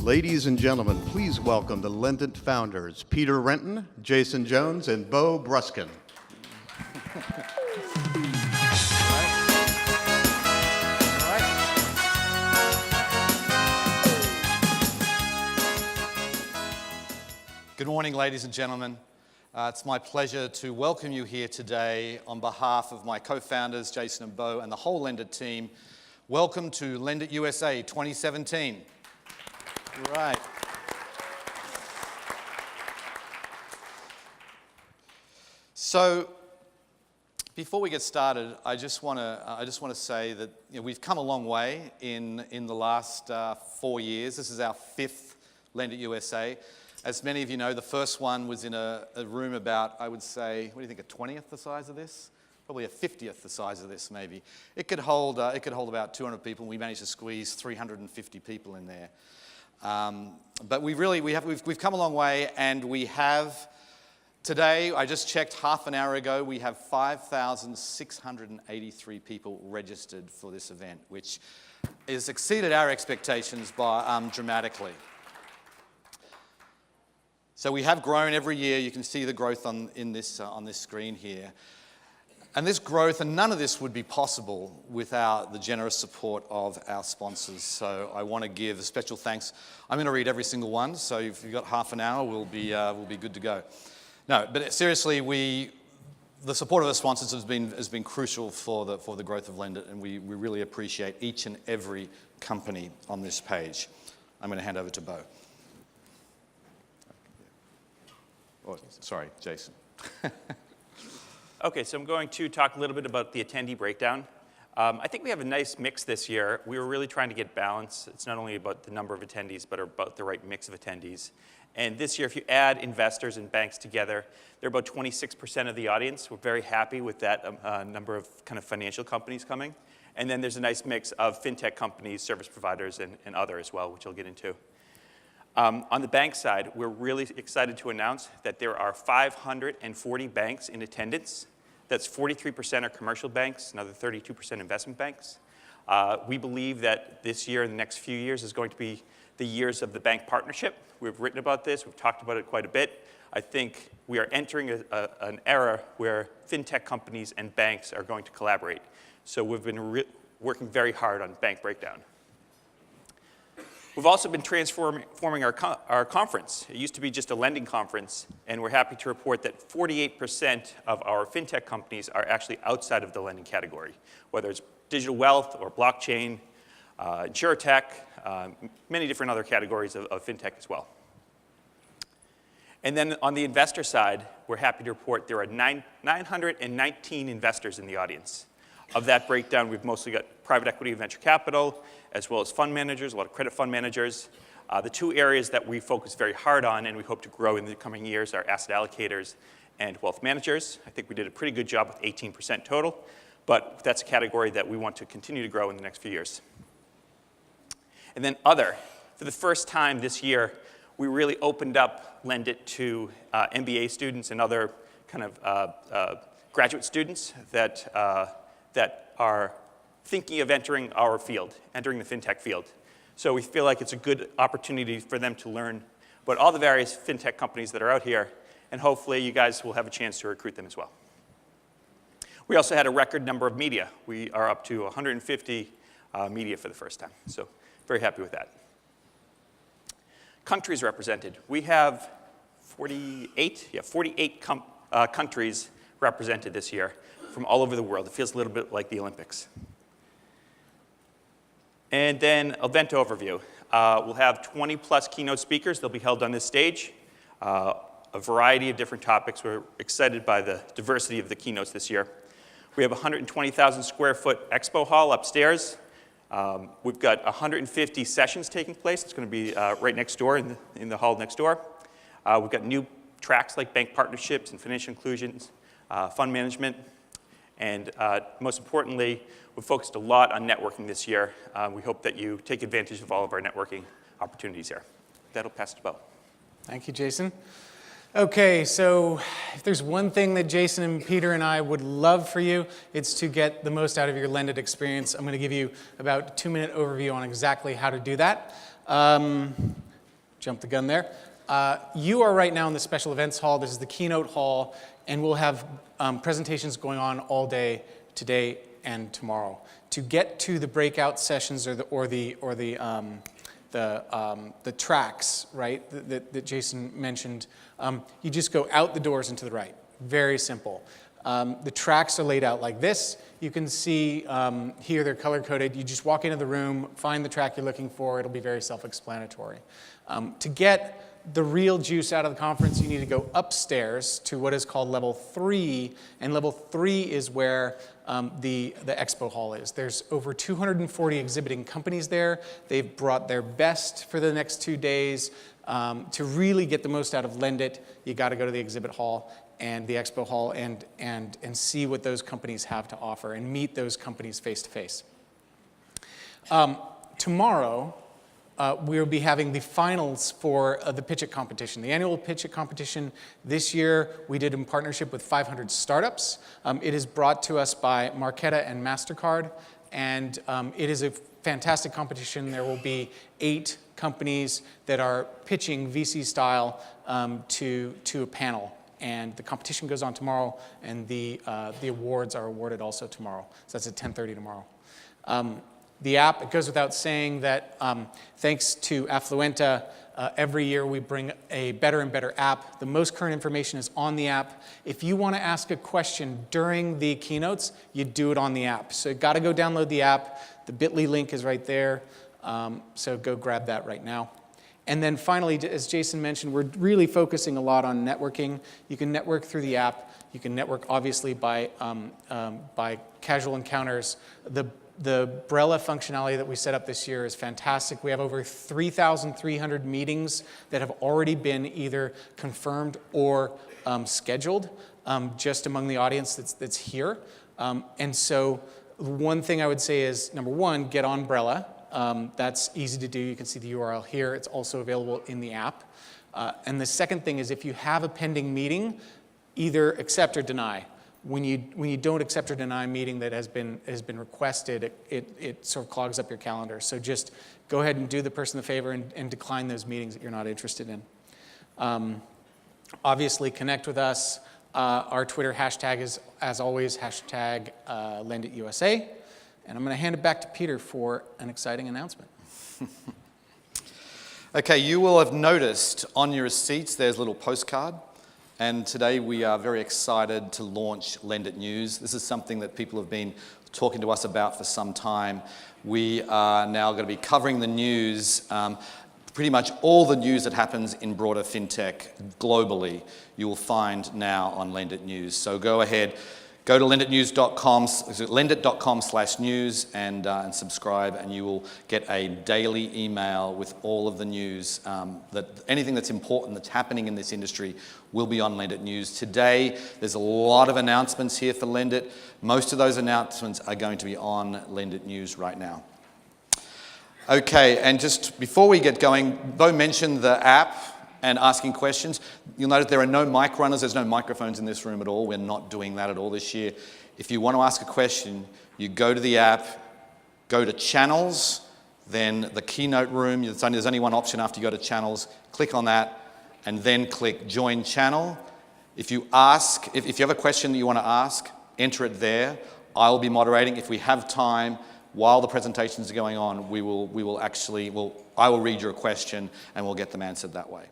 Ladies and gentlemen, please welcome the LendIt founders, Peter Renton, Jason Jones, and Bo Brustkern. Good morning, ladies and gentlemen. It's my pleasure to welcome you here today on behalf of my co-founders, Jason and Bo, and the whole LendIt team. Welcome to LendIt USA 2017. Right. So, before we get started, I just want to say that we've come a long way in the last 4 years. This is our 5th LendIt USA. As many of you know, the first one was in a room about, I would say, what do you think, a 20th the size of this? Probably a 50th the size of this, maybe. It could hold about 200 people, and we managed to squeeze 350 people in there. But we've come a long way, and we have today. I just checked half an hour ago. We have 5,683 people registered for this event, which has exceeded our expectations by dramatically. So we have grown every year. You can see the growth on this screen here. And this growth, and none of this would be possible without the generous support of our sponsors. So I want to give a special thanks. I'm going to read every single one, so if you've got half an hour, we'll be good to go. No, but seriously, the support of the sponsors has been crucial for the growth of LendIt, and we really appreciate each and every company on this page. I'm going to hand over to Bo. Oh, sorry, Jason. Okay, so I'm going to talk a little bit about the attendee breakdown. I think we have a nice mix this year. We were really trying to get balance. It's not only about the number of attendees, but about the right mix of attendees. And this year, if you add investors and banks together, they're about 26% of the audience. We're very happy with that number of kind of financial companies coming. And then there's a nice mix of fintech companies, service providers, and other as well, which I'll get into. On the bank side, we're really excited to announce that there are 540 banks in attendance. That's 43% are commercial banks, another 32% investment banks. We believe that this year and the next few years is going to be the years of the bank partnership. We've written about this. We've talked about it quite a bit. I think we are entering an era where fintech companies and banks are going to collaborate. So we've been working very hard on Bank Breakdown. We've also been transforming our conference. It used to be just a lending conference, and we're happy to report that 48% of our fintech companies are actually outside of the lending category, whether it's digital wealth or blockchain, insurtech, many different other categories of fintech as well. And then on the investor side, we're happy to report there are 919 investors in the audience. Of that breakdown, we've mostly got private equity and venture capital, as well as fund managers, a lot of credit fund managers. The two areas that we focus very hard on and we hope to grow in the coming years are asset allocators and wealth managers. I think we did a pretty good job with 18% total, but that's a category that we want to continue to grow in the next few years. And then other. For the first time this year, we really opened up LendIt to MBA students and other kind of graduate students that are thinking of entering our field, entering the fintech field. So we feel like it's a good opportunity for them to learn about all the various fintech companies that are out here, and hopefully you guys will have a chance to recruit them as well. We also had a record number of media. We are up to 150 media for the first time, so very happy with that. Countries represented. We have 48 countries represented this year from all over the world. It feels a little bit like the Olympics. And then event overview. We'll have 20+ keynote speakers. They'll be held on this stage. A variety of different topics. We're excited by the diversity of the keynotes this year. We have a 120,000 square foot expo hall upstairs. We've got 150 sessions taking place. It's going to be right next door in the hall next door. We've got new tracks like bank partnerships and financial inclusions, fund management, and most importantly, we've focused a lot on networking this year. We hope that you take advantage of all of our networking opportunities here. That'll pass to Bo. Thank you, Jason. Okay, so if there's one thing that Jason and Peter and I would love for you, it's to get the most out of your LendIt experience. I'm going to give you about a 2-minute overview on exactly how to do that. jumped the gun there. You are right now in the special events hall. This is the keynote hall, and we'll have presentations going on all day today and tomorrow. To get to the breakout sessions or the tracks, right, that Jason mentioned, you just go out the doors and to the right. Very simple. The tracks are laid out like this. You can see here they're color-coded. You just walk into the room, find the track you're looking for. It'll be very self-explanatory. To get the real juice out of the conference, you need to go upstairs to what is called level 3, and level 3 is where the expo hall is. There's over 240 exhibiting companies there. They've brought their best for the next 2 days. To really get the most out of LendIt, you got to go to the exhibit hall and the expo hall and see what those companies have to offer and meet those companies face to face. Tomorrow, we'll be having the finals for the Pitch It competition. The annual Pitch It competition this year we did in partnership with 500 startups. It is brought to us by Marqeta and MasterCard, and it is a fantastic competition. There will be 8 companies that are pitching VC style to a panel. And the competition goes on tomorrow, and the awards are awarded also tomorrow. So that's at 10:30 tomorrow. The app, it goes without saying that thanks to Affluenta, every year we bring a better and better app. The most current information is on the app. If you want to ask a question during the keynotes, you do it on the app. So you've got to go download the app. The bit.ly link is right there. So go grab that right now. And then finally, as Jason mentioned, we're really focusing a lot on networking. You can network through the app. You can network, obviously, by casual encounters. The Brella functionality that we set up this year is fantastic. We have over 3,300 meetings that have already been either confirmed or scheduled just among the audience that's here. And so one thing I would say is, number one, get on Brella. That's easy to do. You can see the URL here. It's also available in the app. And the second thing is, if you have a pending meeting, either accept or deny. When you don't accept or deny a meeting that has been requested, it sort of clogs up your calendar. So just go ahead and do the person the favor and decline those meetings that you're not interested in. Obviously, connect with us. Our Twitter hashtag is, as always, hashtag LendIt USA. And I'm going to hand it back to Peter for an exciting announcement. Okay, you will have noticed on your receipts there's a little postcard. And today we are very excited to launch LendIt News. This is something that people have been talking to us about for some time. We are now going to be covering the news, pretty much all the news that happens in broader fintech globally, you will find now on LendIt News. So go ahead, go to lendit.com/news and subscribe, and you will get a daily email with all of the news. That anything that's important that's happening in this industry will be on LendIt News. Today, there's a lot of announcements here for LendIt. Most of those announcements are going to be on LendIt News right now. Okay, and just before we get going, Bo mentioned the app and asking questions. You'll notice there are no mic runners. There's no microphones in this room at all. We're not doing that at all this year. If you want to ask a question, you go to the app, go to Channels, then the Keynote Room. There's only one option after you go to Channels. Click on that, and then click Join Channel. If you have a question that you want to ask, enter it there. I'll be moderating. If we have time, while the presentations are going on, I will read your question, and we'll get them answered that way.